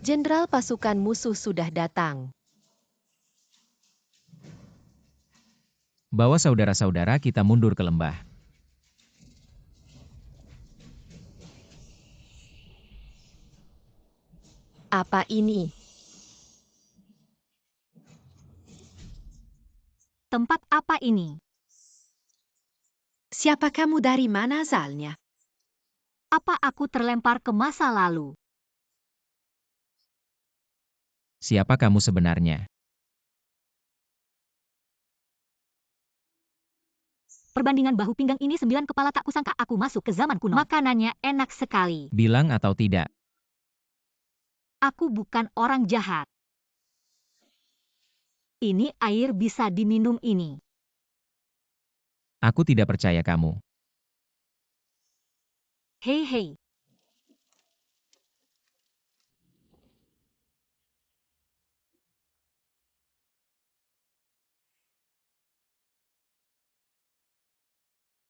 Jenderal pasukan musuh sudah datang. Bawa saudara-saudara kita mundur ke lembah. Apa ini? Tempat apa ini? Siapa kamu, dari mana asalnya? Apa aku terlempar ke masa lalu? Siapa kamu sebenarnya? Perbandingan bahu pinggang ini 9 kepala, tak kusangka aku masuk ke zaman kuno. Makanannya enak sekali. Bilang atau tidak? Aku bukan orang jahat. Ini air bisa diminum ini. Aku tidak percaya kamu. Hei hei.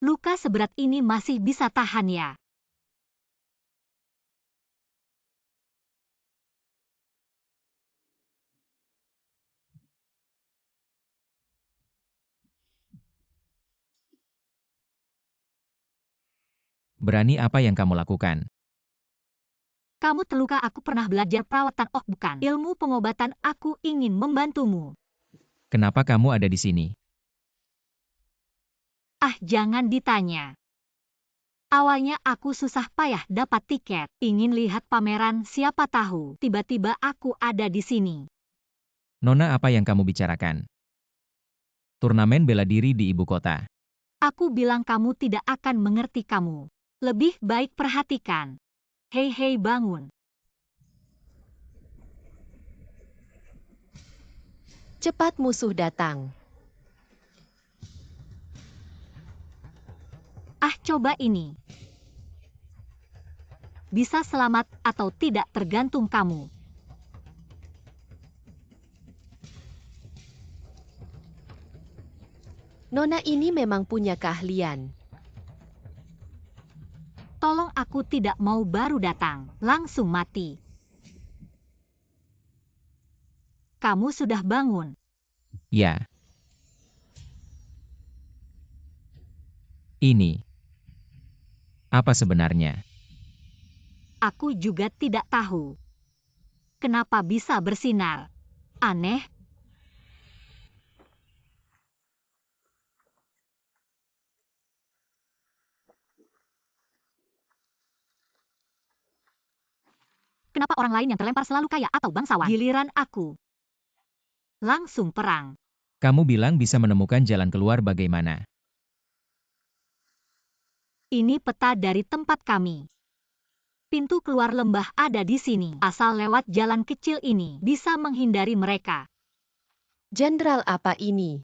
Luka seberat ini masih bisa tahan ya? Berani apa yang kamu lakukan? Kamu terluka, aku pernah belajar perawatan. Oh bukan, ilmu pengobatan. Aku ingin membantumu. Kenapa kamu ada di sini? Ah, jangan ditanya. Awalnya aku susah payah dapat tiket. Ingin lihat pameran, siapa tahu. Tiba-tiba aku ada di sini. Nona, apa yang kamu bicarakan? Turnamen bela diri di ibu kota. Aku bilang kamu tidak akan mengerti kamu. Lebih baik perhatikan. Hei hei, bangun. Cepat, musuh datang. Ah, coba ini. Bisa selamat atau tidak tergantung kamu. Nona ini memang punya keahlian. Tolong, aku tidak mau baru datang, langsung mati. Kamu sudah bangun. Ya. Ini. Apa sebenarnya? Aku juga tidak tahu. Kenapa bisa bersinar? Aneh. Kenapa orang lain yang terlempar selalu kaya atau bangsawan? Giliran aku. Langsung perang. Kamu bilang bisa menemukan jalan keluar, bagaimana? Ini peta dari tempat kami. Pintu keluar lembah ada di sini. Asal lewat jalan kecil ini, bisa menghindari mereka. Jenderal, apa ini?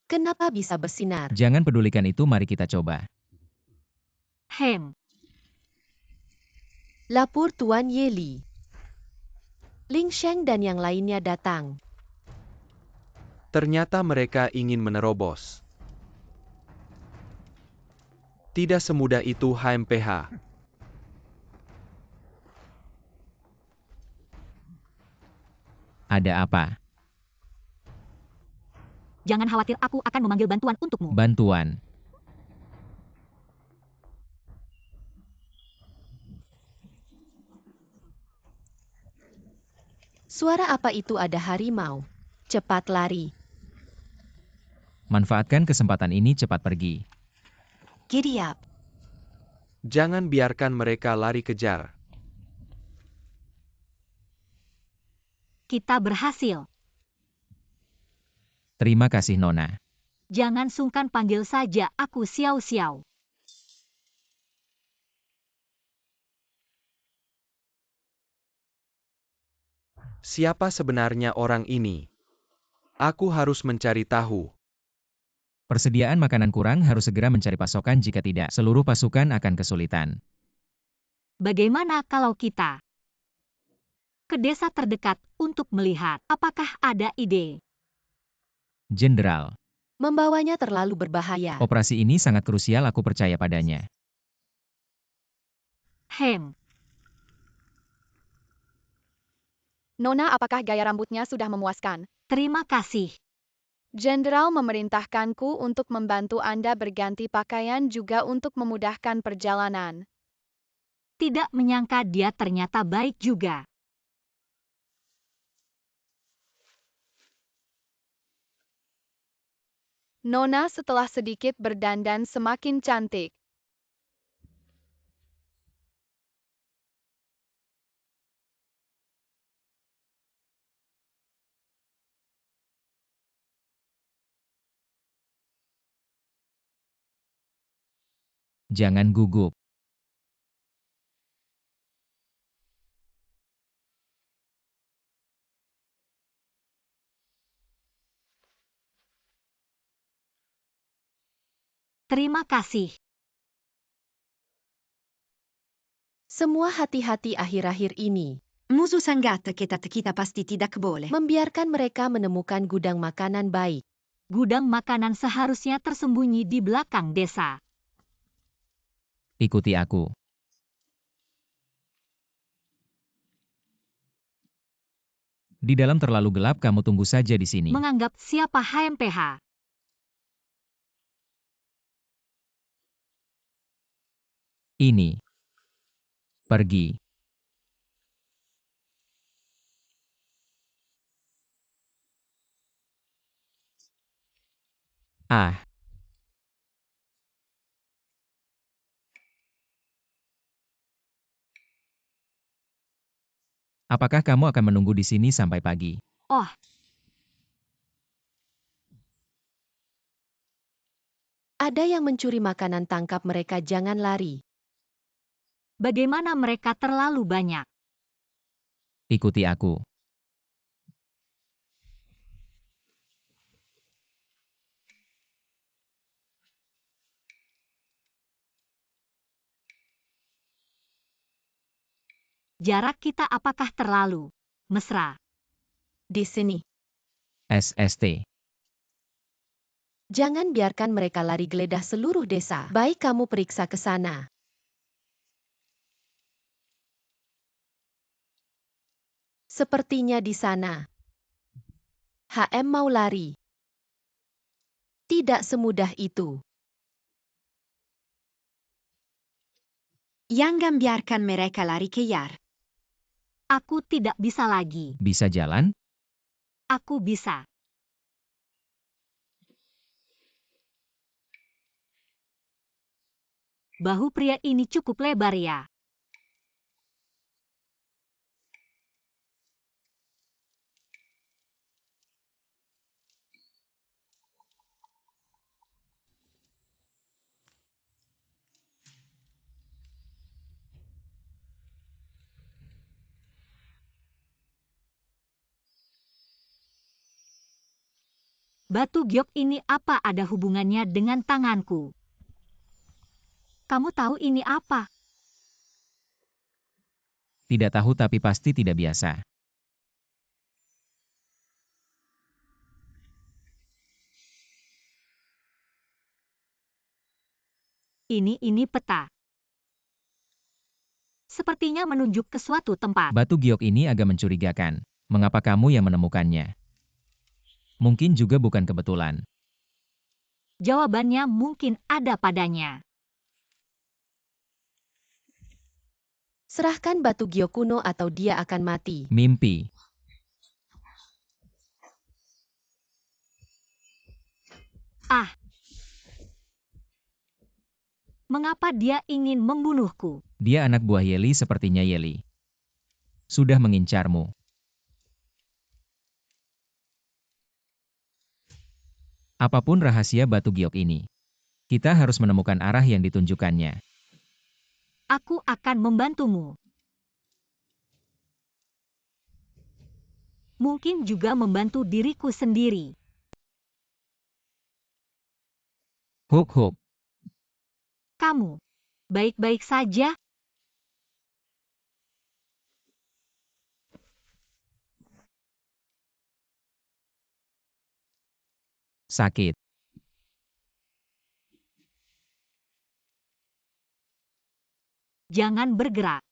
Kenapa bisa bersinar? Jangan pedulikan itu, mari kita coba. Hem. Lapor Tuan Yeli. Ling Sheng dan yang lainnya datang. Ternyata mereka ingin menerobos. Tidak semudah itu, HMPH. Ada apa? Jangan khawatir, aku akan memanggil bantuan untukmu. Bantuan. Suara apa itu? Ada harimau. Cepat lari. Manfaatkan kesempatan ini, cepat pergi. Giddy up. Jangan biarkan mereka lari kejar. Kita berhasil. Terima kasih, Nona. Jangan sungkan, panggil saja aku Xiao Xiao. Siapa sebenarnya orang ini? Aku harus mencari tahu. Persediaan makanan kurang, harus segera mencari pasokan, jika tidak, seluruh pasukan akan kesulitan. Bagaimana kalau kita ke desa terdekat untuk melihat? Apakah ada ide? Jenderal, Membawanya terlalu berbahaya. operasi ini sangat krusial, aku percaya padanya. Hem. Nona, apakah gaya rambutnya sudah memuaskan? Terima kasih. Jenderal memerintahkanku untuk membantu Anda berganti pakaian juga untuk memudahkan perjalanan. Tidak menyangka dia ternyata baik juga. Nona setelah sedikit berdandan semakin cantik. Jangan gugup. Terima kasih. Semua hati-hati akhir-akhir ini. Musu sangat kita pasti tidak boleh. Membiarkan mereka menemukan gudang makanan baik. Gudang makanan seharusnya tersembunyi di belakang desa. Ikuti aku. Di dalam terlalu gelap, kamu tunggu saja di sini. Menganggap siapa HMPH? Ini. Pergi. Ah, apakah kamu akan menunggu di sini sampai pagi? Oh, Ada yang mencuri makanan, tangkap mereka, jangan lari. bagaimana mereka terlalu banyak? Ikuti aku. Jarak kita apakah terlalu mesra? Di sini. SST. Jangan biarkan mereka lari geledah seluruh desa. Baik, kamu periksa ke sana. Sepertinya di sana. HM mau lari. Tidak semudah itu. Jangan biarkan mereka lari kejar. Aku tidak bisa lagi. Bisa jalan? Aku bisa. Bahu pria ini cukup lebar ya. Batu giok ini apa ada hubungannya dengan tanganku? Kamu tahu ini apa? Tidak tahu, tapi pasti tidak biasa. Ini peta. Sepertinya menunjuk ke suatu tempat. Batu giok ini agak mencurigakan. Mengapa kamu yang menemukannya? Mungkin juga bukan kebetulan. Jawabannya mungkin ada padanya. Serahkan batu giok kuno atau dia akan mati. Mimpi. Ah. Mengapa dia ingin membunuhku? Dia anak buah Yeli, sepertinya Yeli sudah mengincarmu. Apapun rahasia batu giok ini, kita harus menemukan arah yang ditunjukkannya. Aku akan membantumu. Mungkin juga membantu diriku sendiri. Huk. Kamu baik-baik saja? Sakit. Jangan bergerak.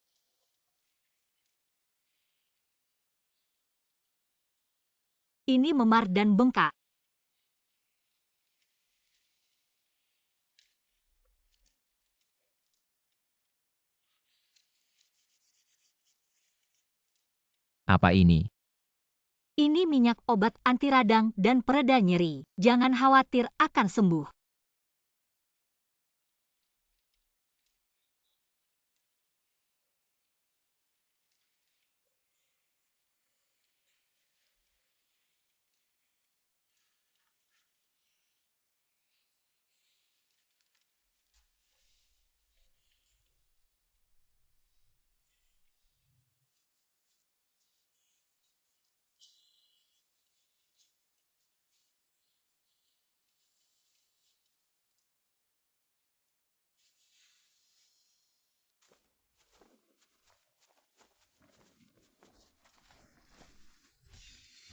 ini memar dan bengkak. Apa ini? Ini minyak obat anti radang dan pereda nyeri. Jangan khawatir akan sembuh.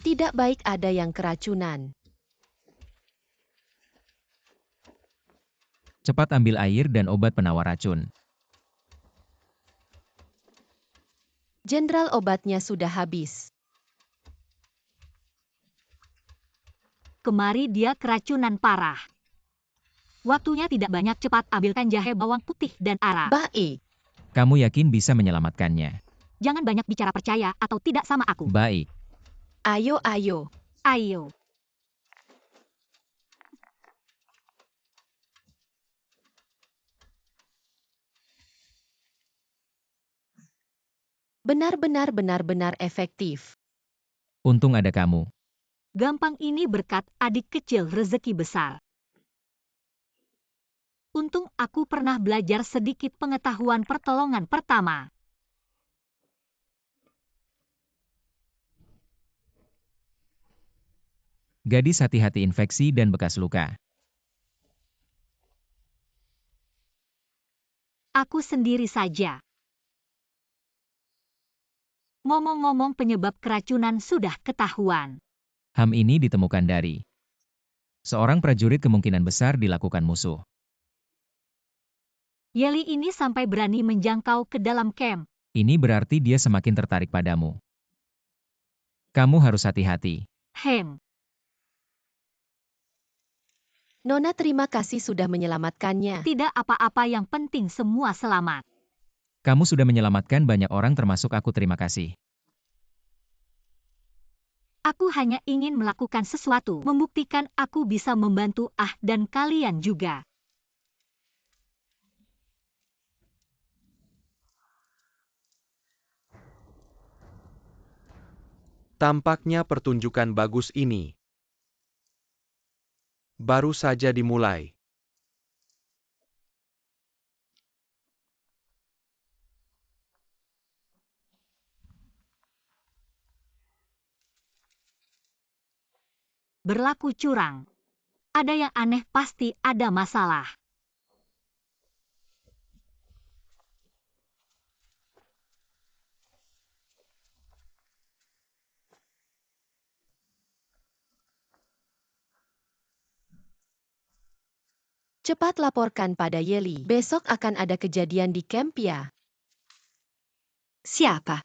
Tidak baik ada yang keracunan. Cepat ambil air dan obat penawar racun. Jenderal, obatnya sudah habis. Kemari, dia keracunan parah. Waktunya tidak banyak, cepat ambilkan jahe, bawang putih, dan arang. Baik. Kamu yakin bisa menyelamatkannya? Jangan banyak bicara, percaya atau tidak sama aku. Baik. Ayo, ayo. Ayo. Benar-benar efektif. Untung ada kamu. Gampang ini berkat adik kecil rezeki besar. Untung aku pernah belajar sedikit pengetahuan pertolongan pertama. Gadis, hati-hati infeksi dan bekas luka. Aku sendiri saja. Ngomong-ngomong, penyebab keracunan sudah ketahuan. HAM ini ditemukan dari seorang prajurit, kemungkinan besar dilakukan musuh. Yeli ini sampai berani menjangkau ke dalam camp. Ini berarti dia semakin tertarik padamu. Kamu harus hati-hati. Hem. Nona, terima kasih sudah menyelamatkannya. Tidak apa-apa, yang penting semua selamat. Kamu sudah menyelamatkan banyak orang termasuk aku, terima kasih. Aku hanya ingin melakukan sesuatu, membuktikan aku bisa membantu dan kalian juga. Tampaknya pertunjukan bagus ini baru saja dimulai. Berlaku curang. Ada yang aneh, pasti ada masalah. Cepat laporkan pada Yeli. Besok akan ada kejadian di camp ya. Siapa?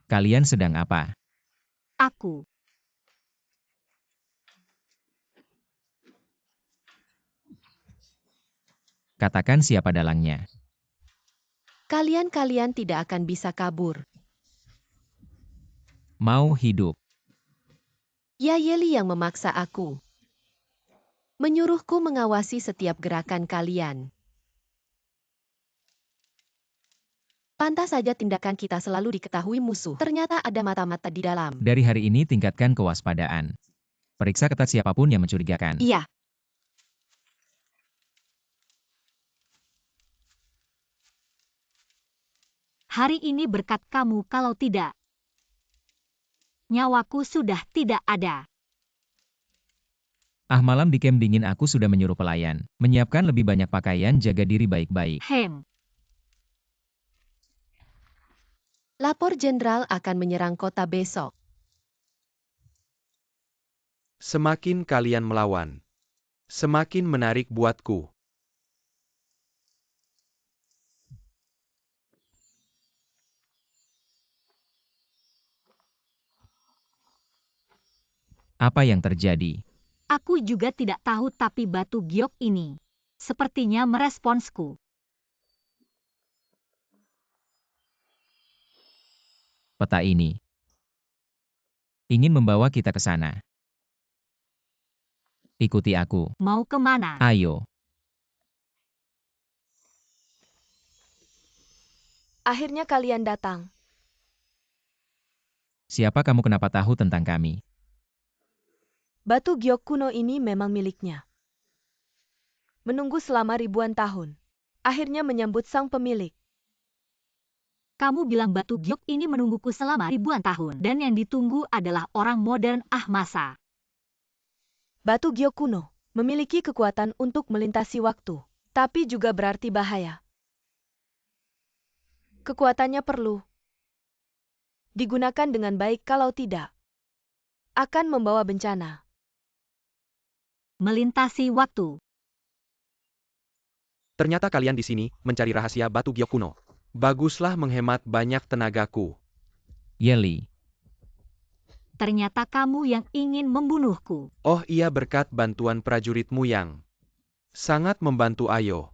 Kalian sedang apa? Aku. Katakan siapa dalangnya. Kalian tidak akan bisa kabur. Mau hidup. Ya, Yeli yang memaksa aku. Menyuruhku mengawasi setiap gerakan kalian. Pantas saja tindakan kita selalu diketahui musuh. Ternyata ada mata-mata di dalam. Dari hari ini tingkatkan kewaspadaan. Periksa ketat siapapun yang mencurigakan. Iya. Hari ini berkat kamu, kalau tidak, nyawaku sudah tidak ada. Malam di camp dingin aku sudah menyuruh pelayan menyiapkan lebih banyak pakaian, jaga diri baik-baik. Hem. Lapor jenderal akan menyerang kota besok. Semakin kalian melawan, semakin menarik buatku. Apa yang terjadi? Aku juga tidak tahu tapi batu giok ini sepertinya meresponsku. Peta ini ingin membawa kita ke sana. Ikuti aku. Mau kemana? Ayo. Akhirnya kalian datang. Siapa kamu, kenapa tahu tentang kami? Batu giok kuno ini memang miliknya. Menunggu selama ribuan tahun. Akhirnya menyambut sang pemilik. Kamu bilang batu giok ini menungguku selama ribuan tahun. Dan yang ditunggu adalah orang modern masa. Batu giok kuno memiliki kekuatan untuk melintasi waktu, tapi juga berarti bahaya. Kekuatannya perlu digunakan dengan baik, kalau tidak akan membawa bencana. Melintasi waktu. Ternyata kalian di sini mencari rahasia batu giok kuno. Baguslah, menghemat banyak tenagaku. Yeli, Ternyata kamu yang ingin membunuhku. Oh iya, berkat bantuan prajuritmu yang sangat membantu. Ayo.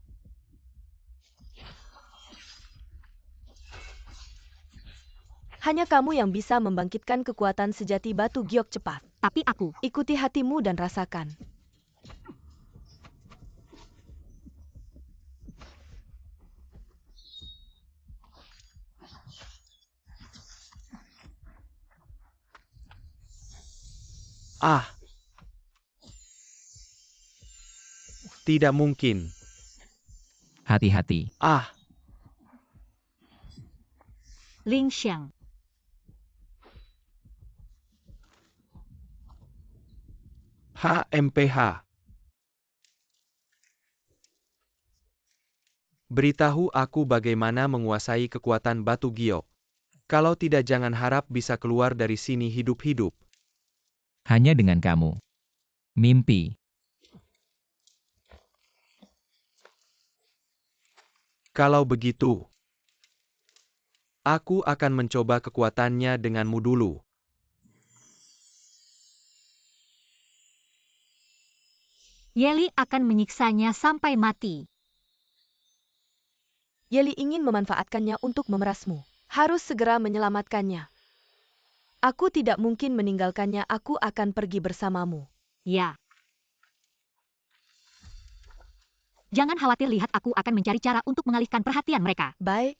Hanya kamu yang bisa membangkitkan kekuatan sejati batu giok cepat. Tapi aku, Ikuti hatimu dan rasakan. Ah. Tidak mungkin. hati-hati. Ah. Ling Xiang. HMPH. Beritahu aku bagaimana menguasai kekuatan batu giok. Kalau tidak, jangan harap bisa keluar dari sini hidup-hidup. Hanya dengan kamu. Mimpi. Kalau begitu, aku akan mencoba kekuatannya denganmu dulu. Yeli akan menyiksanya sampai mati. Yeli ingin memanfaatkannya untuk memerasmu. Harus segera menyelamatkannya. Aku tidak mungkin meninggalkannya, aku akan pergi bersamamu. Ya. Jangan khawatir, lihat, aku akan mencari cara untuk mengalihkan perhatian mereka. Baik.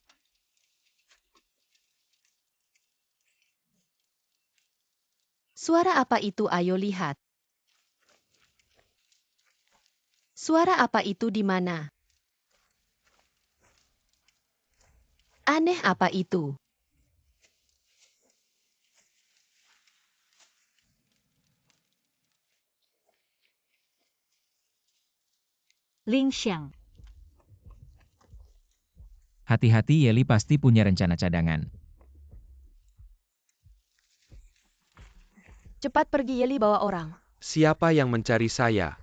Suara apa itu? Ayo lihat. Suara apa itu? Di mana? Aneh, apa itu? Ling Xiang. Hati-hati, Yeli pasti punya rencana cadangan. Cepat pergi, Yeli, bawa orang. Siapa yang mencari saya?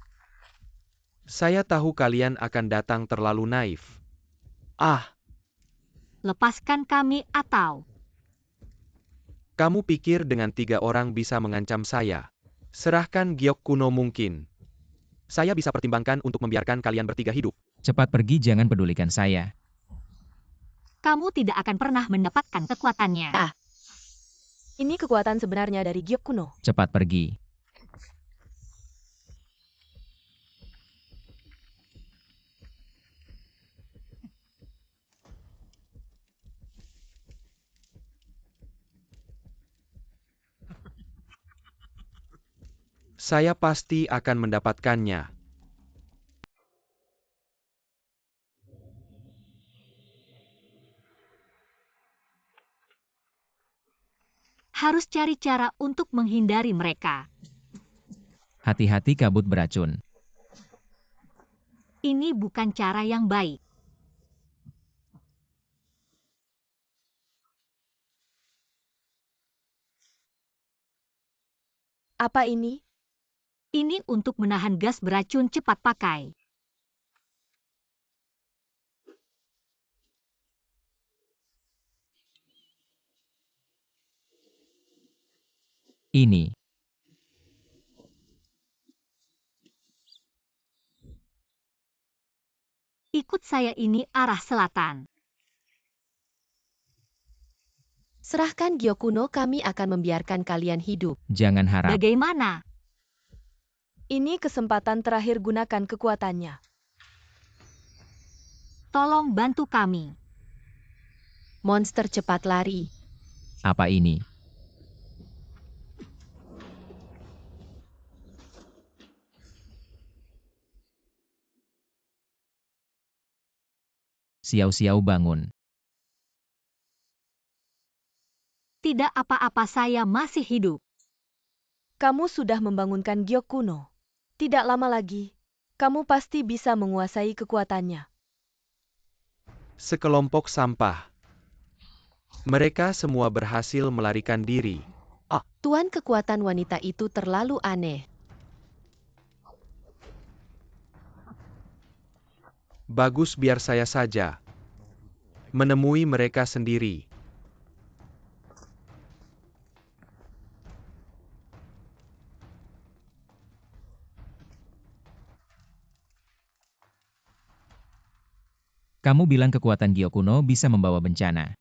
Saya tahu kalian akan datang, terlalu naif. Ah, Lepaskan kami atau... kamu pikir dengan 3 orang bisa mengancam saya? Serahkan giok kuno mungkin. Saya bisa pertimbangkan untuk membiarkan kalian bertiga hidup. Cepat pergi, jangan pedulikan saya. Kamu tidak akan pernah mendapatkan kekuatannya. Ini kekuatan sebenarnya dari giok kuno. Cepat pergi. Saya pasti akan mendapatkannya. Harus cari cara untuk menghindari mereka. Hati-hati, kabut beracun. Ini bukan cara yang baik. Apa ini? Ini untuk menahan gas beracun, cepat pakai. Ini. Ikut saya, ini arah selatan. Serahkan Gyokuno, kami akan membiarkan kalian hidup. Jangan harap. Bagaimana? Ini kesempatan terakhir, gunakan kekuatannya. Tolong bantu kami. Monster cepat lari. Apa ini? Xiao-Xiao bangun. Tidak apa-apa, saya masih hidup. Kamu sudah membangunkan Gyokuno. Tidak lama lagi, kamu pasti bisa menguasai kekuatannya. Sekelompok sampah. Mereka semua berhasil melarikan diri. Tuan, kekuatan wanita itu terlalu aneh. Bagus, biar saya saja menemui mereka sendiri. Kamu bilang kekuatan Gyokuno bisa membawa bencana.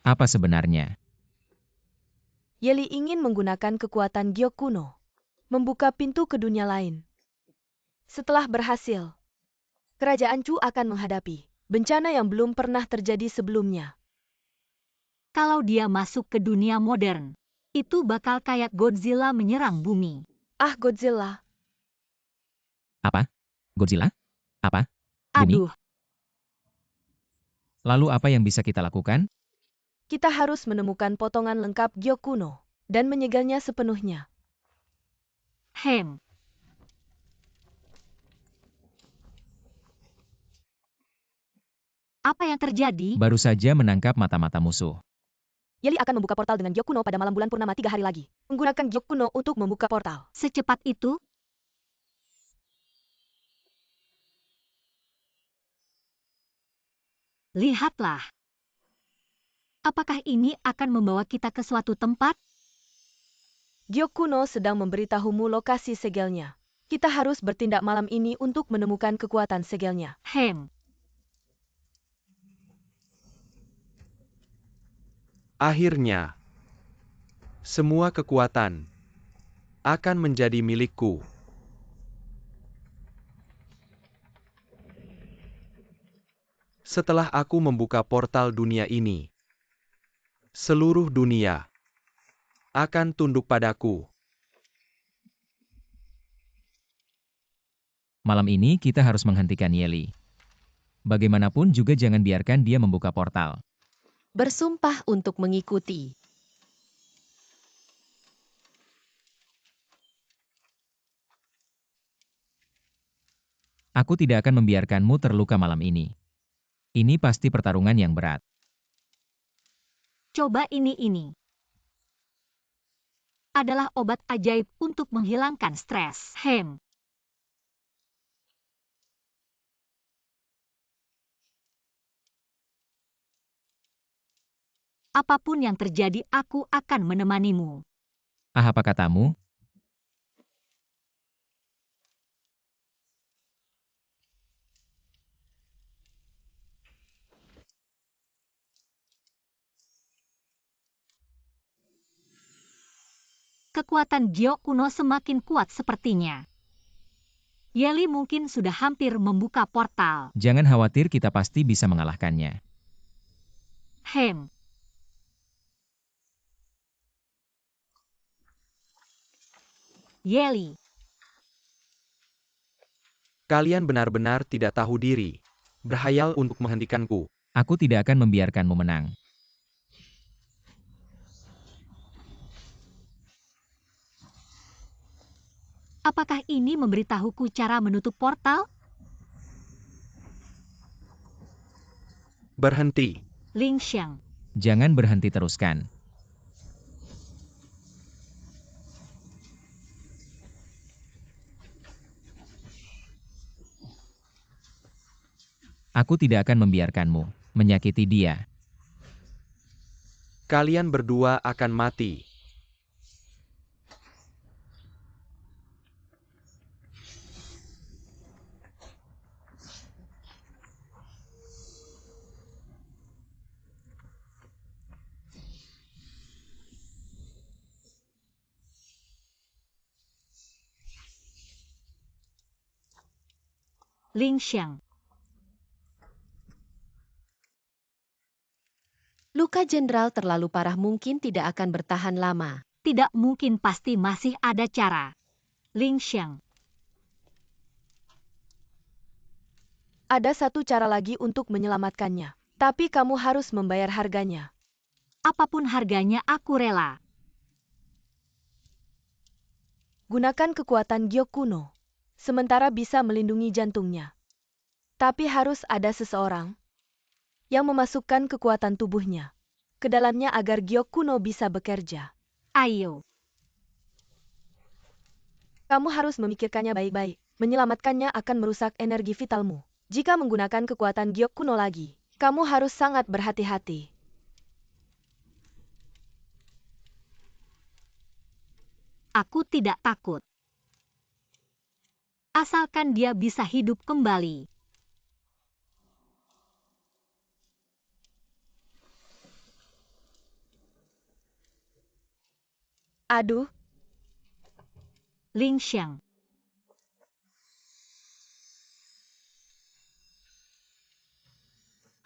Apa sebenarnya? Yeli ingin menggunakan kekuatan Gyokuno, membuka pintu ke dunia lain. Setelah berhasil, Kerajaan Chu akan menghadapi bencana yang belum pernah terjadi sebelumnya. Kalau dia masuk ke dunia modern, itu bakal kayak Godzilla menyerang bumi. Ah, Godzilla. Apa? Godzilla? Apa? Bumi? Aduh, Lalu apa yang bisa kita lakukan? Kita harus menemukan potongan lengkap Gyokuno dan menyegalnya sepenuhnya. hem. Apa yang terjadi? Baru saja menangkap mata-mata musuh. Yeli akan membuka portal dengan Gyokuno pada malam bulan purnama 3 hari lagi. Menggunakan Gyokuno untuk membuka portal. Secepat itu? Lihatlah. Apakah ini akan membawa kita ke suatu tempat? Gyokuno sedang memberitahumu lokasi segelnya. Kita harus bertindak malam ini untuk menemukan kekuatan segelnya. Hem. Akhirnya, semua kekuatan akan menjadi milikku. Setelah aku membuka portal dunia ini, seluruh dunia akan tunduk padaku. Malam ini kita harus menghentikan Yeli. Bagaimanapun juga jangan biarkan dia membuka portal. Bersumpah untuk mengikuti. Aku tidak akan membiarkanmu terluka malam ini. Ini pasti pertarungan yang berat. Coba ini. Adalah obat ajaib untuk menghilangkan stres. Hem. Apapun yang terjadi, aku akan menemanimu. Ah, apa katamu? Kekuatan Gyokuno semakin kuat sepertinya. Yeli mungkin sudah hampir membuka portal. Jangan khawatir, kita pasti bisa mengalahkannya. Hem. Yeli. Kalian benar-benar tidak tahu diri. Berhayal untuk menghentikanku. Aku tidak akan membiarkanmu menang. Apakah ini memberitahuku cara menutup portal? Berhenti. Ling Xiang. Jangan berhenti, teruskan. Aku tidak akan membiarkanmu menyakiti dia. Kalian berdua akan mati. Ling Sheng. Luka jenderal terlalu parah mungkin tidak akan bertahan lama. Tidak mungkin, pasti masih ada cara. Ling Sheng. Ada satu cara lagi untuk menyelamatkannya. Tapi kamu harus membayar harganya. Apapun harganya aku rela. Gunakan kekuatan giok kuno. Sementara bisa melindungi jantungnya. Tapi harus ada seseorang yang memasukkan kekuatan tubuhnya ke dalamnya agar giok kuno bisa bekerja. Ayo. Kamu harus memikirkannya baik-baik. Menyelamatkannya akan merusak energi vitalmu. Jika menggunakan kekuatan giok kuno lagi, kamu harus sangat berhati-hati. Aku tidak takut. Asalkan dia bisa hidup kembali. Aduh, Ling Sheng.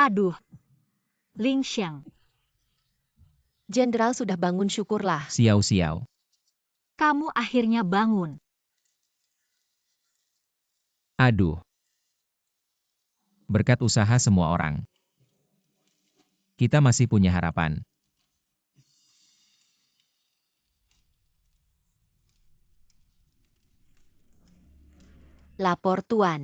Aduh. Ling Sheng. Jenderal sudah bangun, syukurlah. Xiao-xiao. Kamu akhirnya bangun. Aduh. Berkat usaha semua orang, kita masih punya harapan. Lapor Tuan.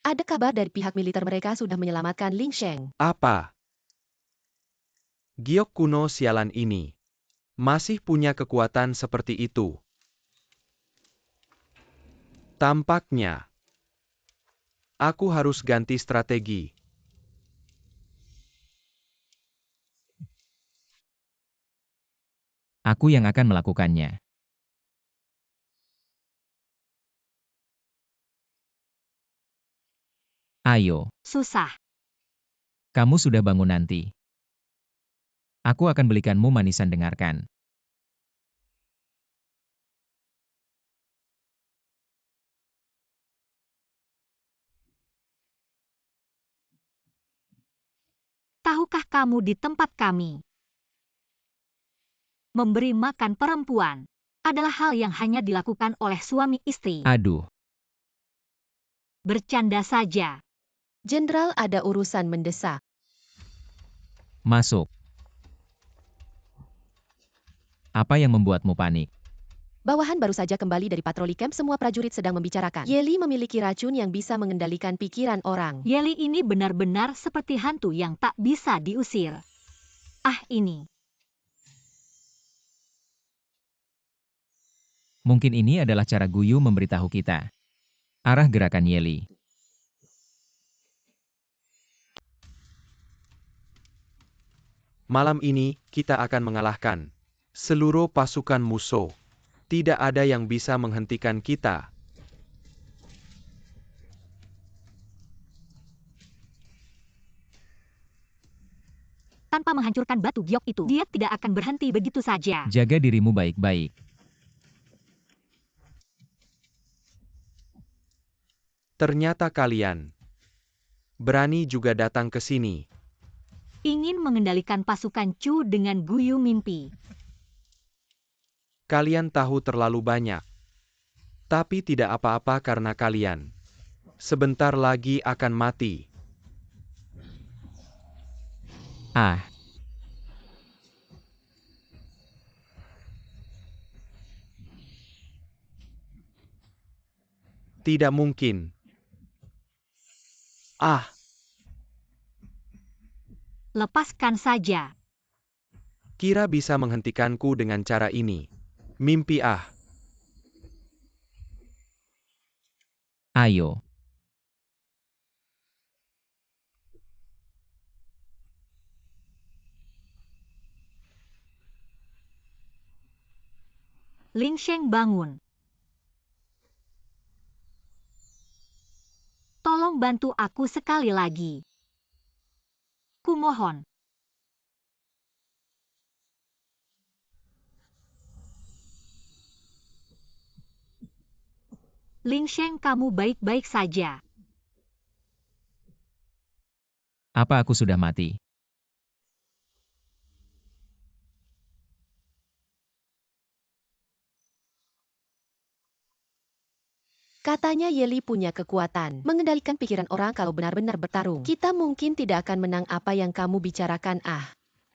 Ada kabar dari pihak militer mereka sudah menyelamatkan Ling Sheng. Apa? Giok kuno sialan ini masih punya kekuatan seperti itu. Tampaknya aku harus ganti strategi. Aku yang akan melakukannya. Ayo, Susah. kamu sudah bangun nanti. Aku akan belikanmu manisan dengarkan. Tahukah kamu di tempat kami? Memberi makan perempuan adalah hal yang hanya dilakukan oleh suami istri. Aduh, Bercanda saja. Jenderal, ada urusan mendesak. masuk. Apa yang membuatmu panik? Bawahan baru saja kembali dari patroli camp, semua prajurit sedang membicarakan. Yeli memiliki racun yang bisa mengendalikan pikiran orang. Yeli ini benar-benar seperti hantu yang tak bisa diusir. Ah, ini. Mungkin ini adalah cara Guyu memberitahu kita arah gerakan Yeli. Malam ini, kita akan mengalahkan seluruh pasukan musuh. Tidak ada yang bisa menghentikan kita. Tanpa menghancurkan batu giok itu, dia tidak akan berhenti begitu saja. Jaga dirimu baik-baik. Ternyata kalian berani juga datang ke sini. Ingin mengendalikan pasukan Chu dengan Guyu mimpi. Kalian tahu terlalu banyak. Tapi tidak apa-apa karena kalian sebentar lagi akan mati. Ah, Tidak mungkin. Ah, Lepaskan saja. kira bisa menghentikanku dengan cara ini. Mimpi ah. ayo. Ling Sheng bangun. Tolong bantu aku sekali lagi. Kumohon. Ling Sheng, kamu baik-baik saja. Apa aku sudah mati? Katanya Yeli punya kekuatan mengendalikan pikiran orang kalau benar-benar bertarung. Kita mungkin tidak akan menang apa yang kamu bicarakan.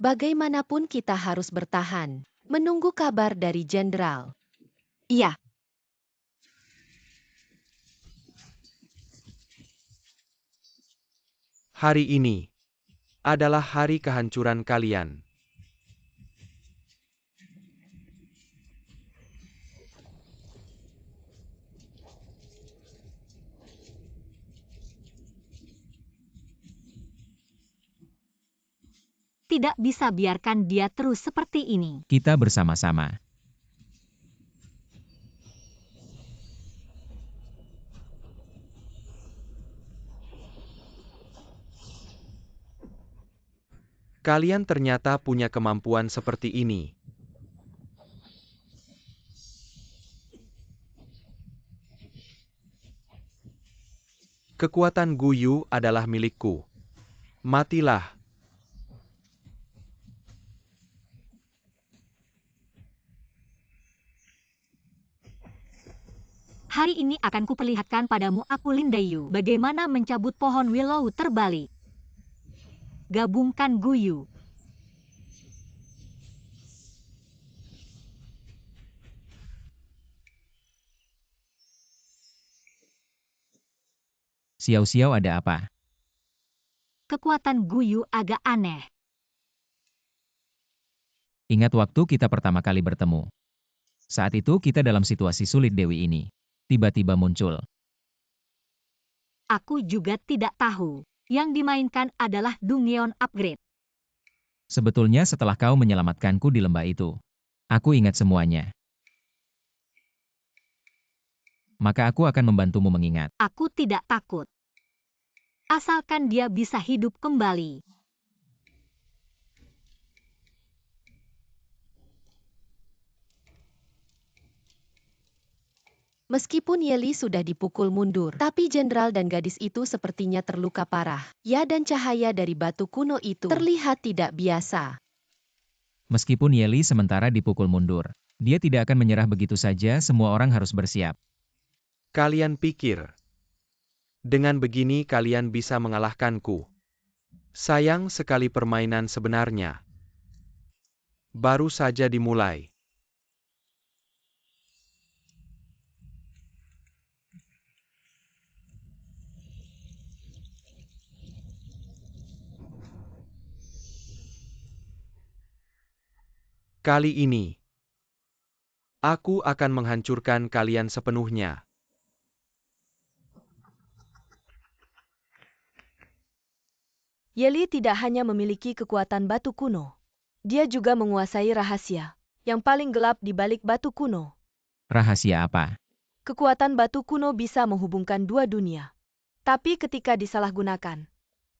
Bagaimanapun kita harus bertahan. Menunggu kabar dari Jenderal. Iya. Hari ini adalah hari kehancuran kalian. Tidak bisa biarkan dia terus seperti ini. Kita bersama-sama. Kalian ternyata punya kemampuan seperti ini. Kekuatan Guyu adalah milikku. Matilah. Hari ini akan kuperlihatkan padamu aku Lindayu bagaimana mencabut pohon willow terbalik. Gabungkan Guyu. Xiao-xiao, ada apa? Kekuatan Guyu agak aneh. Ingat waktu kita pertama kali bertemu. Saat itu kita dalam situasi sulit. Dewi ini tiba-tiba muncul. Aku juga tidak tahu. Yang dimainkan adalah Dungyeon Upgrade. Sebetulnya setelah kau menyelamatkanku di lembah itu, aku ingat semuanya. Maka aku akan membantumu mengingat. Aku tidak takut. Asalkan dia bisa hidup kembali. Meskipun Yeli sudah dipukul mundur, tapi jenderal dan gadis itu sepertinya terluka parah. Ya, dan cahaya dari batu kuno itu terlihat tidak biasa. Meskipun Yeli sementara dipukul mundur, dia tidak akan menyerah begitu saja. Semua orang harus bersiap. Kalian pikir, dengan begini kalian bisa mengalahkanku? Sayang sekali permainan sebenarnya baru saja dimulai. Kali ini, aku akan menghancurkan kalian sepenuhnya. Yeli tidak hanya memiliki kekuatan batu kuno. Dia juga menguasai rahasia yang paling gelap di balik batu kuno. Rahasia apa? Kekuatan batu kuno bisa menghubungkan dua dunia. Tapi ketika disalahgunakan,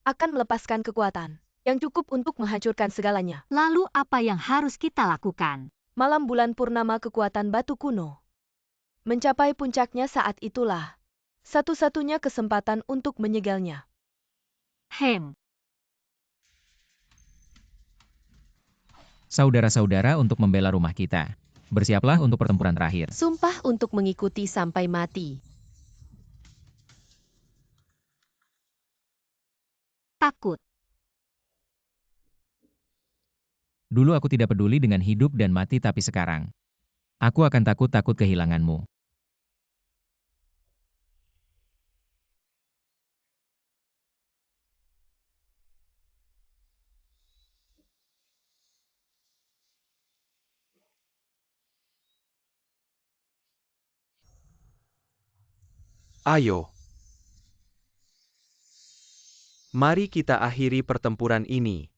akan melepaskan kekuatan yang cukup untuk menghancurkan segalanya. Lalu apa yang harus kita lakukan? Malam bulan purnama kekuatan batu kuno mencapai puncaknya. Saat itulah satu-satunya kesempatan untuk menyegalnya. Saudara-saudara, untuk membela rumah kita, bersiaplah untuk pertempuran terakhir. Sumpah untuk mengikuti sampai mati. Takut. Dulu aku tidak peduli dengan hidup dan mati, tapi sekarang aku akan takut kehilanganmu. Ayo. Mari kita akhiri pertempuran ini.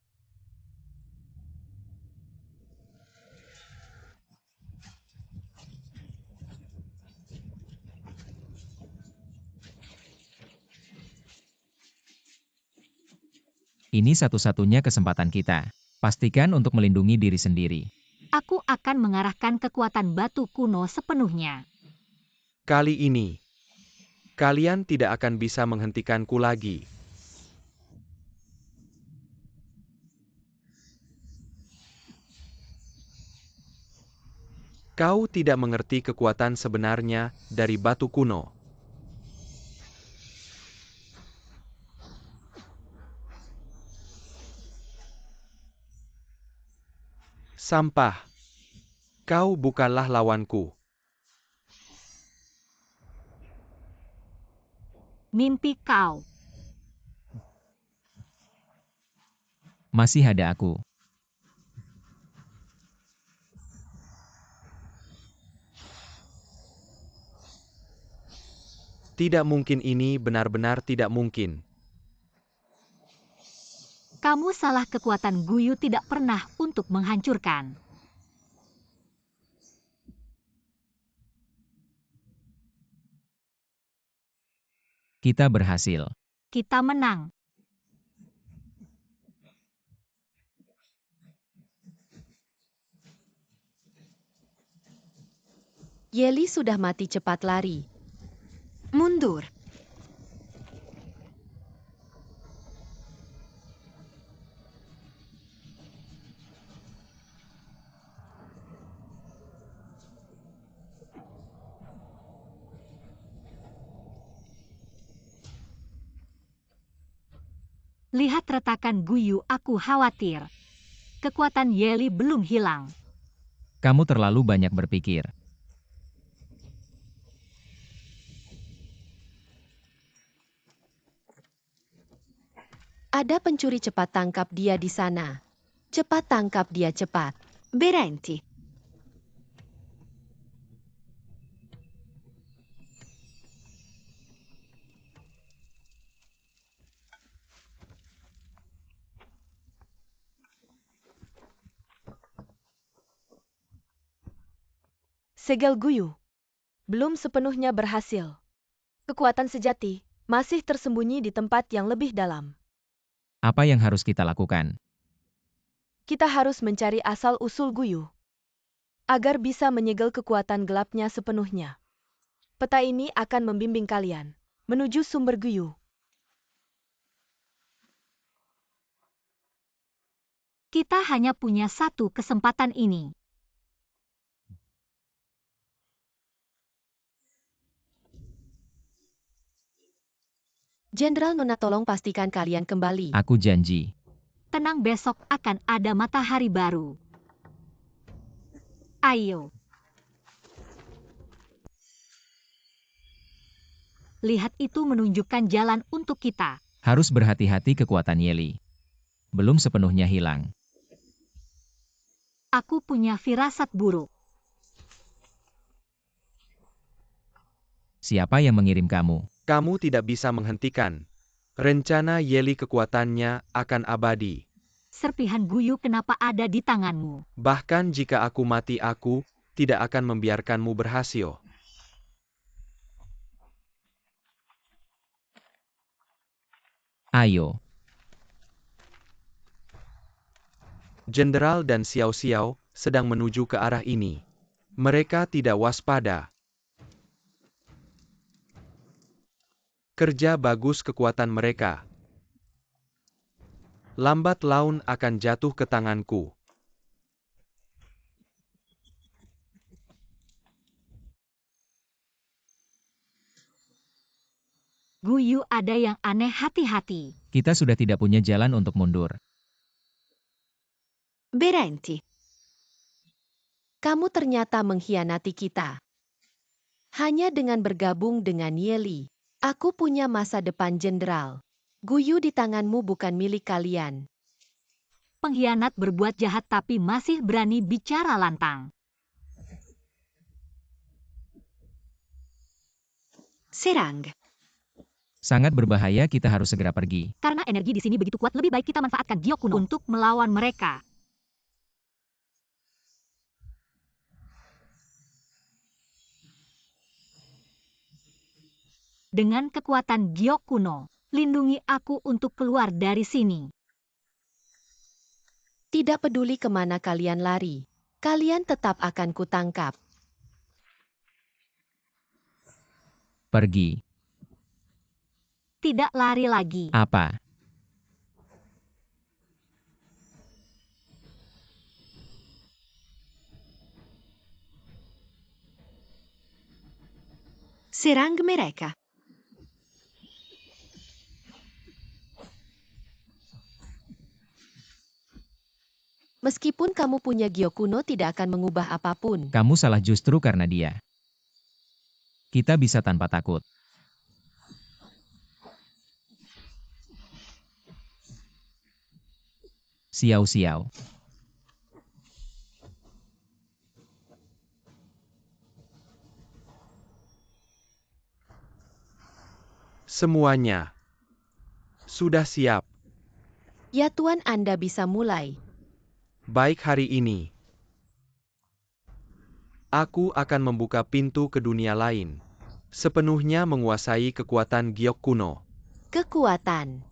Ini satu-satunya kesempatan kita. Pastikan untuk melindungi diri sendiri. Aku akan mengarahkan kekuatan batu kuno sepenuhnya. Kali ini, Kalian tidak akan bisa menghentikanku lagi. Kau tidak mengerti kekuatan sebenarnya dari batu kuno. Sampah. Kau bukanlah lawanku. Mimpi kau. Masih ada aku. Tidak mungkin, ini benar-benar tidak mungkin. Kamu salah, kekuatan Guyu tidak pernah untuk menghancurkan. Kita berhasil. Kita menang. Yeli sudah mati, cepat lari. Mundur. Lihat retakan Guyu, aku khawatir. Kekuatan Yeli belum hilang. Kamu terlalu banyak berpikir. Ada pencuri, cepat tangkap dia di sana. Cepat tangkap dia, cepat. Berhenti. Segel Guyu belum sepenuhnya berhasil. Kekuatan sejati masih tersembunyi di tempat yang lebih dalam. Apa yang harus kita lakukan? Kita harus mencari asal-usul Guyu agar bisa menyegel kekuatan gelapnya sepenuhnya. Peta ini akan membimbing kalian menuju sumber Guyu. Kita hanya punya satu kesempatan ini. Jenderal Nona, tolong pastikan kalian kembali. Aku janji. Tenang, besok akan ada matahari baru. Ayo. Lihat, itu menunjukkan jalan untuk kita. Harus berhati-hati, kekuatan Yeli belum sepenuhnya hilang. Aku punya firasat buruk. Siapa yang mengirim kamu? Kamu tidak bisa menghentikan. Rencana Yeli, kekuatannya akan abadi. Serpihan Guyu kenapa ada di tanganmu? Bahkan jika aku mati, aku tidak akan membiarkanmu berhasil. Ayo. Jenderal dan Xiao Xiao sedang menuju ke arah ini. Mereka tidak waspada. Kerja bagus kekuatan mereka. Lambat laun akan jatuh ke tanganku. Guyu ada yang aneh, hati-hati. Kita sudah tidak punya jalan untuk mundur. Berhenti. Kamu ternyata mengkhianati kita. Hanya dengan bergabung dengan Yeli, aku punya masa depan, Jenderal. Guyu di tanganmu bukan milik kalian. Pengkhianat berbuat jahat tapi masih berani bicara lantang. Serang. Sangat berbahaya, kita harus segera pergi. Karena energi di sini begitu kuat, lebih baik kita manfaatkan Giok kuno untuk melawan mereka. Dengan kekuatan Giok kuno, lindungi aku untuk keluar dari sini. Tidak peduli kemana kalian lari, kalian tetap akan kutangkap. Pergi. Tidak lari lagi. Apa? Serang mereka. Meskipun kamu punya giok kuno tidak akan mengubah apapun. Kamu salah justru karena dia. Kita bisa tanpa takut. Xiao-xiao. Semuanya sudah siap. Ya Tuan, Anda bisa mulai. Baik, hari ini aku akan membuka pintu ke dunia lain. Sepenuhnya menguasai kekuatan giok kuno. Kekuatan.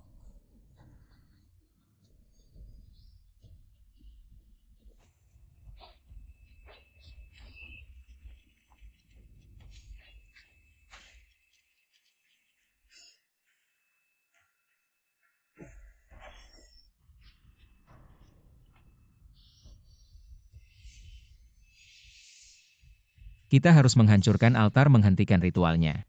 Kita harus menghancurkan altar menghentikan ritualnya.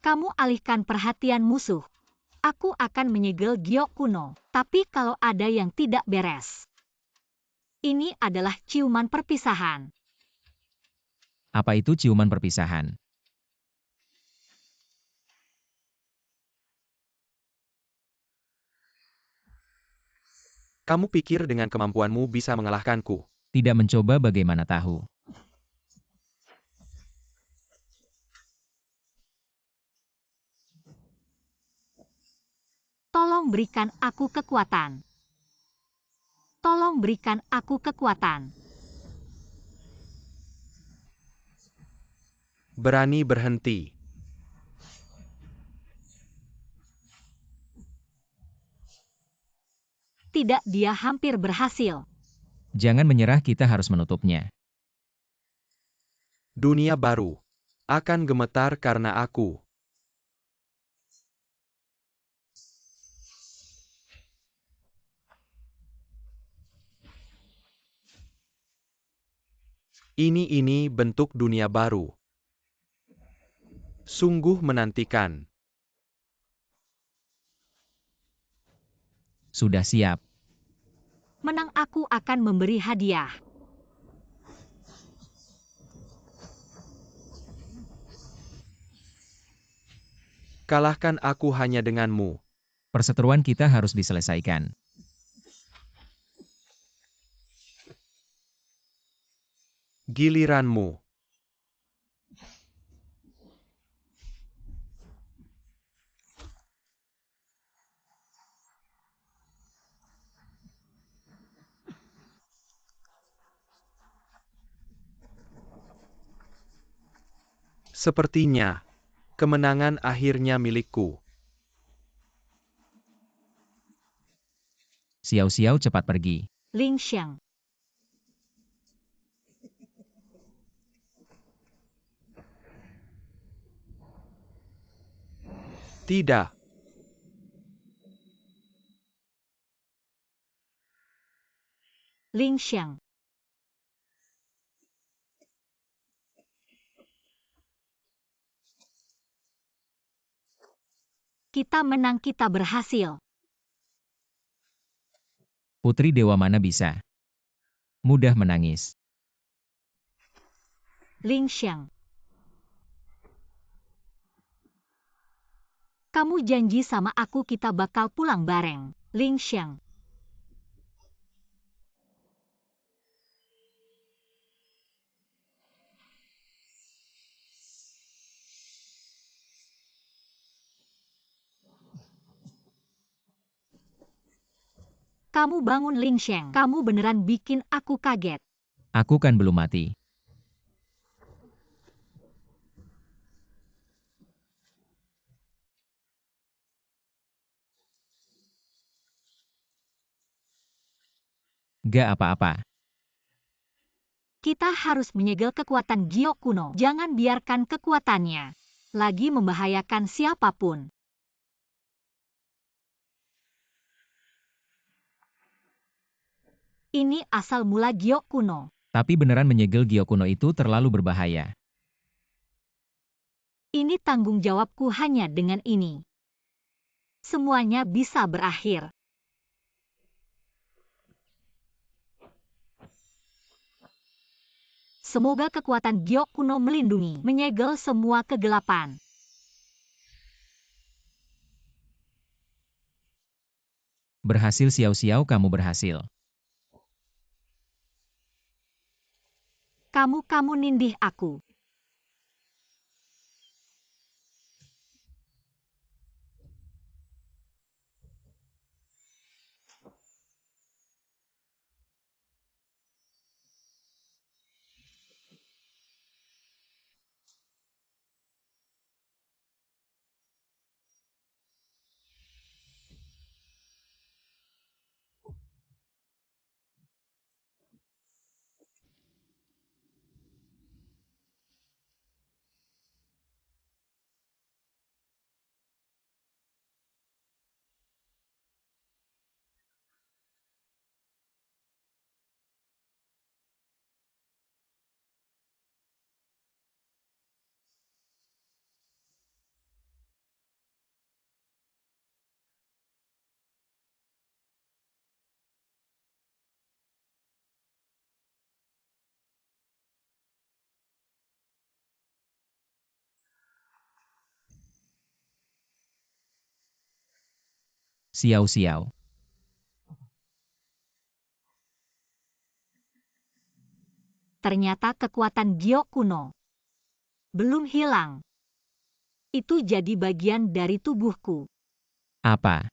Kamu alihkan perhatian musuh. Aku akan menyegel giok kuno. Tapi kalau ada yang tidak beres. Ini adalah ciuman perpisahan. Apa itu ciuman perpisahan? Kamu pikir dengan kemampuanmu bisa mengalahkanku? Tidak mencoba bagaimana tahu. Tolong berikan aku kekuatan. Tolong berikan aku kekuatan. Berani berhenti. Tidak, dia hampir berhasil. Jangan menyerah, kita harus menutupnya. Dunia baru akan gemetar karena aku. Ini bentuk dunia baru. Sungguh menantikan. Sudah siap. Menang aku akan memberi hadiah. Kalahkan aku hanya denganmu. Perseteruan kita harus diselesaikan. Giliranmu. Sepertinya kemenangan akhirnya milikku. Xiao-xiao cepat pergi. Ling Xiang. Tidak. Ling Xiang. Kita menang, kita berhasil. Putri dewa mana bisa mudah menangis. Ling Xiang. Kamu janji sama aku kita bakal pulang bareng. Ling Xiang. Kamu bangun, Ling Xiang. Kamu beneran bikin aku kaget. Aku kan belum mati. Gak apa-apa. Kita harus menyegel kekuatan giok kuno. Jangan biarkan kekuatannya lagi membahayakan siapapun. Ini asal mula giok kuno. Tapi beneran menyegel giok kuno itu terlalu berbahaya. Ini tanggung jawabku hanya dengan ini. Semuanya bisa berakhir. Semoga kekuatan giok kuno melindungi, menyegel semua kegelapan. Berhasil Xiao-Xiao, kamu berhasil. Kamu nindih aku. Xiao-Xiao. Ternyata kekuatan giok kuno belum hilang. Itu jadi bagian dari tubuhku. Apa?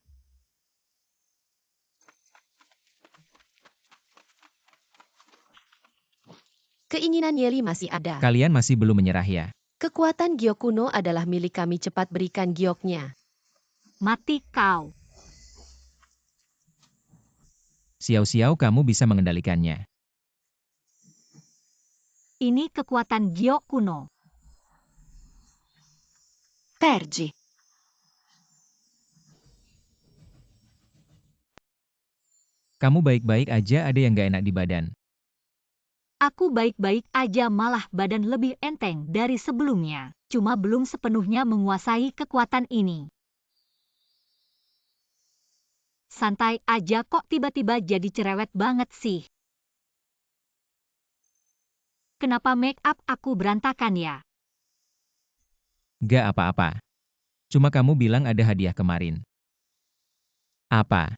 Keinginan Yeli masih ada. Kalian masih belum menyerah ya? Kekuatan giok kuno adalah milik kami, cepat berikan gioknya. Mati kau. Xiao-Xiao, kamu bisa mengendalikannya. Ini kekuatan giok kuno. Tergi. Kamu baik-baik aja, ada yang gak enak di badan. Aku baik-baik aja, malah badan lebih enteng dari sebelumnya. Cuma belum sepenuhnya menguasai kekuatan ini. Santai aja kok, tiba-tiba jadi cerewet banget sih. Kenapa make up aku berantakan ya? Gak apa-apa. Cuma kamu bilang ada hadiah kemarin. Apa?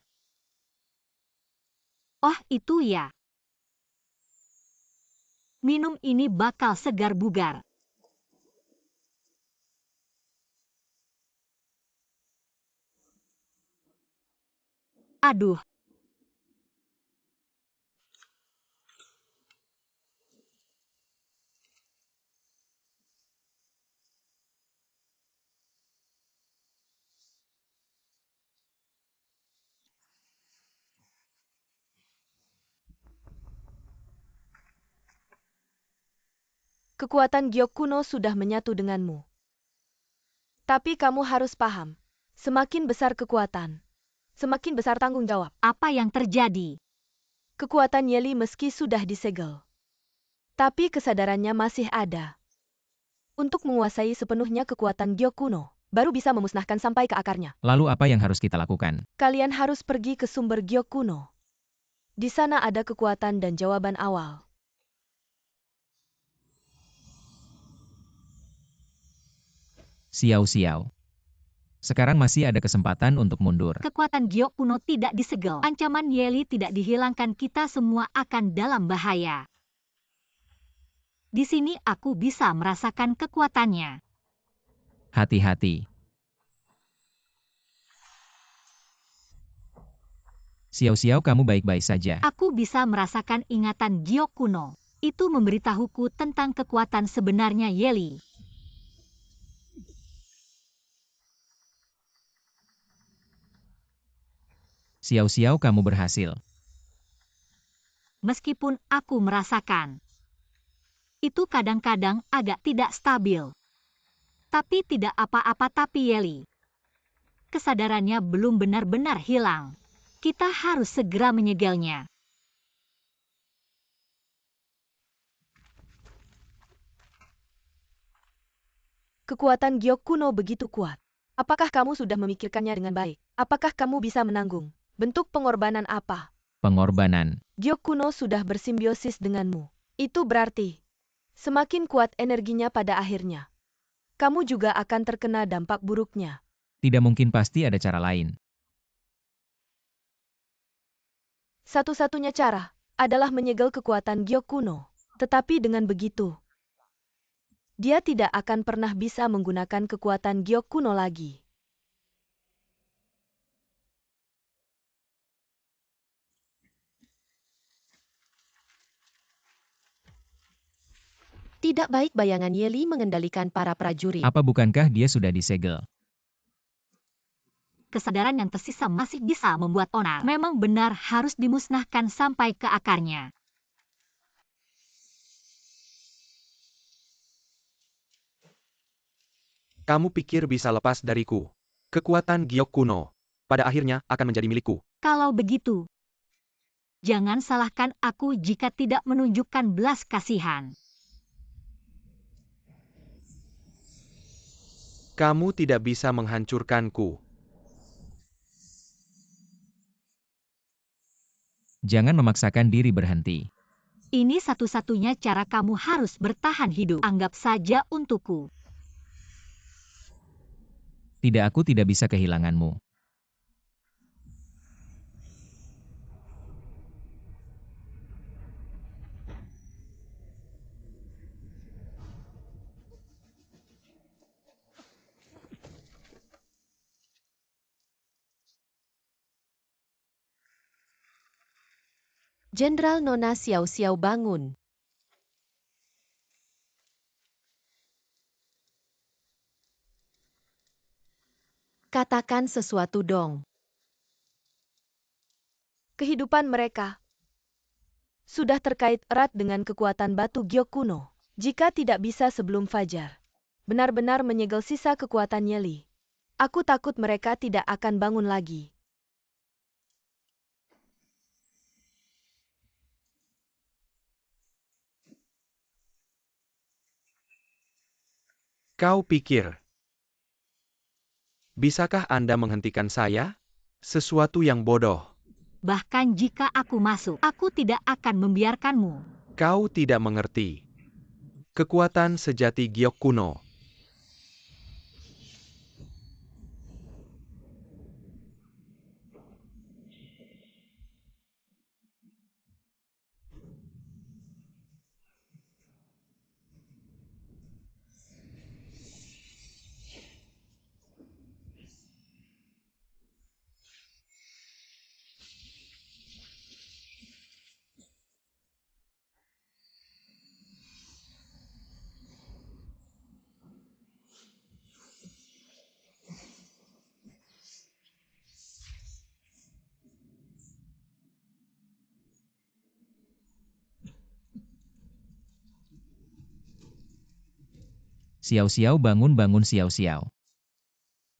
Oh, itu ya. Minum ini bakal segar bugar. Aduh. Kekuatan giok kuno sudah menyatu denganmu. Tapi kamu harus paham, semakin besar kekuatan, semakin besar tanggung jawab. Apa yang terjadi? Kekuatan Yeli meski sudah disegel, tapi kesadarannya masih ada. Untuk menguasai sepenuhnya kekuatan giok kuno, baru bisa memusnahkan sampai ke akarnya. Lalu apa yang harus kita lakukan? Kalian harus pergi ke sumber giok kuno. Di sana ada kekuatan dan jawaban awal. Xiao-Xiao. Sekarang masih ada kesempatan untuk mundur. Kekuatan giok kuno tidak disegel. Ancaman Yeli tidak dihilangkan, kita semua akan dalam bahaya. Di sini aku bisa merasakan kekuatannya. Hati-hati. Xiao-Xiao, kamu baik-baik saja. Aku bisa merasakan ingatan giok kuno. Itu memberitahuku tentang kekuatan sebenarnya Yeli. Xiao-Xiao, kamu berhasil. Meskipun aku merasakan itu kadang-kadang agak tidak stabil. Tapi tidak apa-apa tapi Yeli. Kesadarannya belum benar-benar hilang. Kita harus segera menyegelnya. Kekuatan giok kuno begitu kuat. Apakah kamu sudah memikirkannya dengan baik? Apakah kamu bisa menanggung? Bentuk pengorbanan apa? Pengorbanan. Giok kuno sudah bersimbiosis denganmu. Itu berarti, semakin kuat energinya pada akhirnya, kamu juga akan terkena dampak buruknya. Tidak mungkin, pasti ada cara lain. Satu-satunya cara adalah menyegel kekuatan giok kuno. Tetapi dengan begitu, dia tidak akan pernah bisa menggunakan kekuatan giok kuno lagi. Tidak baik bayangan Yeli mengendalikan para prajurit. Apa bukankah dia sudah disegel? Kesadaran yang tersisa masih bisa membuat onar. Memang benar harus dimusnahkan sampai ke akarnya. Kamu pikir bisa lepas dariku? Kekuatan giok kuno, pada akhirnya akan menjadi milikku. Kalau begitu, jangan salahkan aku jika tidak menunjukkan belas kasihan. Kamu tidak bisa menghancurkanku. Jangan memaksakan diri berhenti. Ini satu-satunya cara kamu harus bertahan hidup. Anggap saja untukku. Tidak, aku tidak bisa kehilanganmu. Jenderal Nona Xiao Xiao bangun. Katakan sesuatu dong. Kehidupan mereka sudah terkait erat dengan kekuatan batu giok kuno. Jika tidak bisa sebelum fajar, benar-benar menyegel sisa kekuatan Yeli, aku takut mereka tidak akan bangun lagi. Kau pikir, bisakah Anda menghentikan saya? Sesuatu yang bodoh. Bahkan jika aku masuk, aku tidak akan membiarkanmu. Kau tidak mengerti. Kekuatan sejati giok kuno. Xiao-xiao, bangun Xiao-xiao.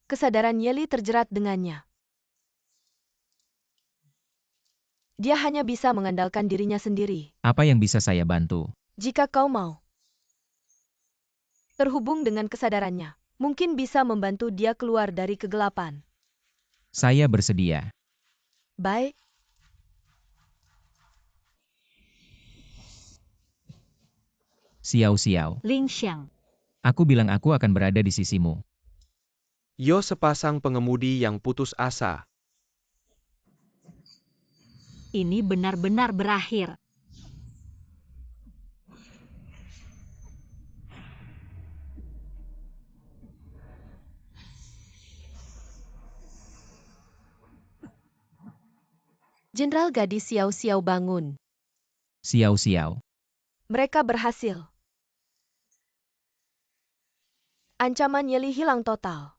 Kesadaran Yeli terjerat dengannya. Dia hanya bisa mengandalkan dirinya sendiri. Apa yang bisa saya bantu? Jika kau mau terhubung dengan kesadarannya, mungkin bisa membantu dia keluar dari kegelapan. Saya bersedia. Baik. Xiao-xiao. Ling Xiang. Aku bilang aku akan berada di sisimu. Yo sepasang pengemudi yang putus asa. Ini benar-benar berakhir. Jenderal gadis Xiao Xiao bangun. Xiao-xiao. Mereka berhasil. Ancaman Yeli hilang total.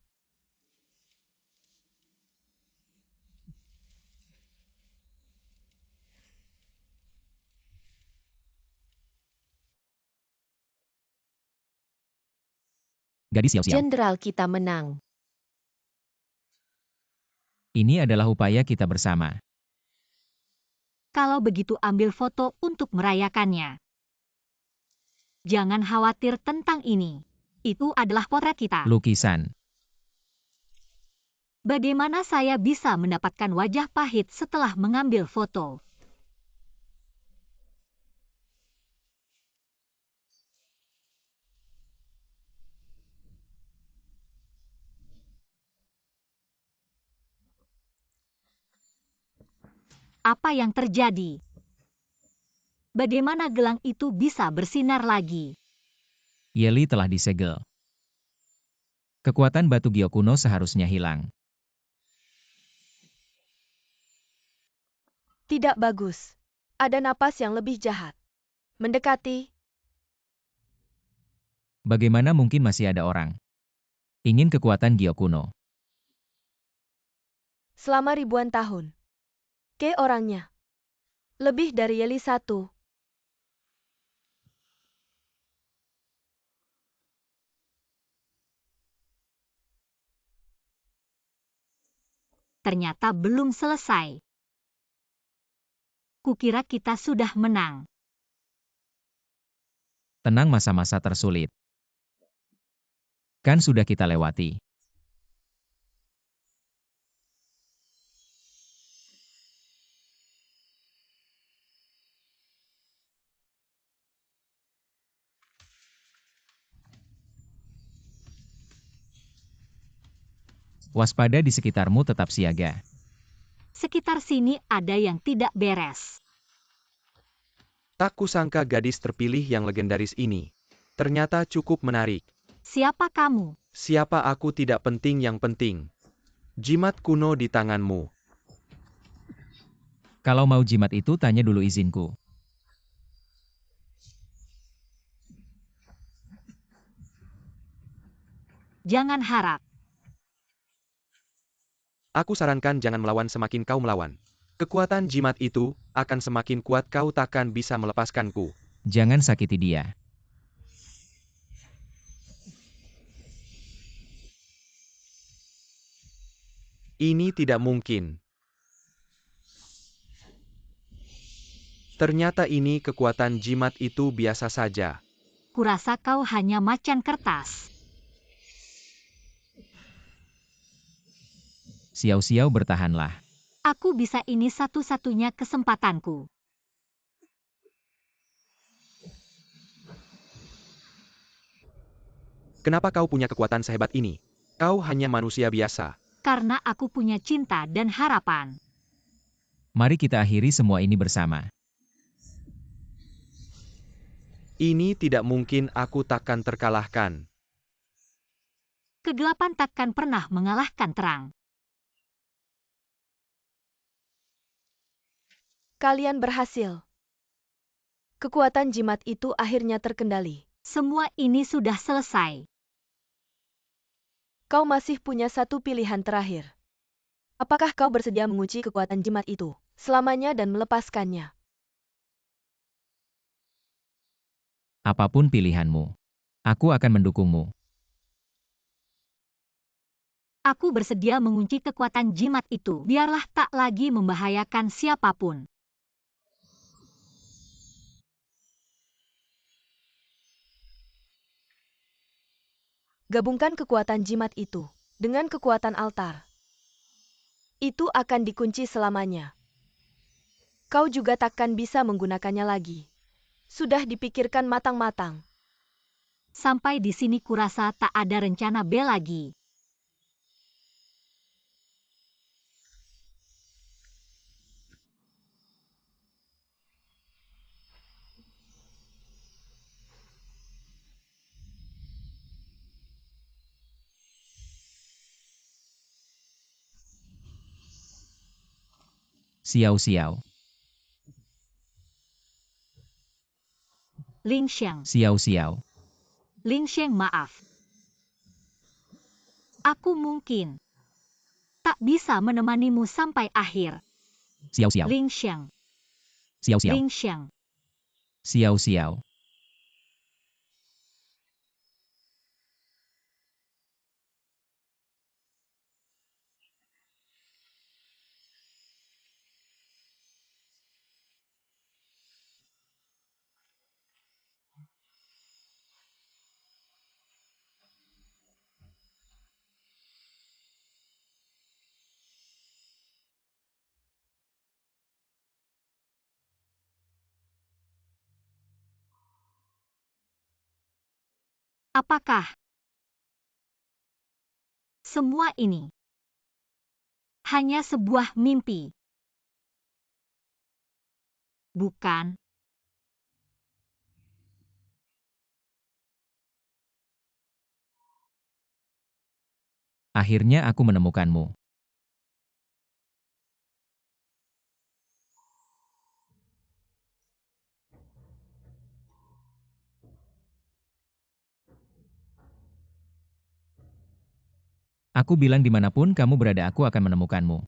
Gadis Xiao Xiao. Jenderal kita menang. Ini adalah upaya kita bersama. Kalau begitu ambil foto untuk merayakannya. Jangan khawatir tentang ini. Itu adalah potret kita. Lukisan. Bagaimana saya bisa mendapatkan wajah pahit setelah mengambil foto? Apa yang terjadi? Bagaimana gelang itu bisa bersinar lagi? Yeli telah disegel. Kekuatan batu giok kuno seharusnya hilang. Tidak bagus. Ada napas yang lebih jahat. Mendekati. Bagaimana mungkin masih ada orang? Ingin kekuatan giok kuno. Selama ribuan tahun. Ke orangnya. Lebih dari Yeli 1. Ternyata belum selesai. Kukira kita sudah menang. Tenang, masa-masa tersulit. Kan sudah kita lewati. Waspada di sekitarmu, tetap siaga. Sekitar sini ada yang tidak beres. Tak kusangka gadis terpilih yang legendaris ini. Ternyata cukup menarik. Siapa kamu? Siapa aku tidak penting, yang penting. Jimat kuno di tanganmu. Kalau mau jimat itu, tanya dulu izinku. Jangan harap. Aku sarankan jangan melawan, semakin kau melawan. Kekuatan jimat itu akan semakin kuat, kau takkan bisa melepaskanku. Jangan sakiti dia. Ini tidak mungkin. Ternyata ini kekuatan jimat itu biasa saja. Kurasa kau hanya macan kertas. Xiao-xiao, bertahanlah. Aku bisa, ini satu-satunya kesempatanku. Kenapa kau punya kekuatan sehebat ini? Kau hanya manusia biasa. Karena aku punya cinta dan harapan. Mari kita akhiri semua ini bersama. Ini tidak mungkin, aku takkan terkalahkan. Kegelapan takkan pernah mengalahkan terang. Kalian berhasil. Kekuatan jimat itu akhirnya terkendali. Semua ini sudah selesai. Kau masih punya satu pilihan terakhir. Apakah kau bersedia menguji kekuatan jimat itu selamanya dan melepaskannya? Apapun pilihanmu, aku akan mendukungmu. Aku bersedia mengunci kekuatan jimat itu. Biarlah tak lagi membahayakan siapapun. Gabungkan kekuatan jimat itu dengan kekuatan altar. Itu akan dikunci selamanya. Kau juga takkan bisa menggunakannya lagi. Sudah dipikirkan matang-matang. Sampai di sini kurasa tak ada rencana B lagi. Xiao-xiao. Lingxiang. Xiao-xiao. Lingxiang, maaf. Aku mungkin tak bisa menemanimu sampai akhir. Xiao-xiao. Lingxiang. Xiao-xiao. Lingxiang. Xiao-xiao. Apakah semua ini hanya sebuah mimpi? Bukan. Akhirnya aku menemukanmu. Aku bilang dimanapun kamu berada aku akan menemukanmu.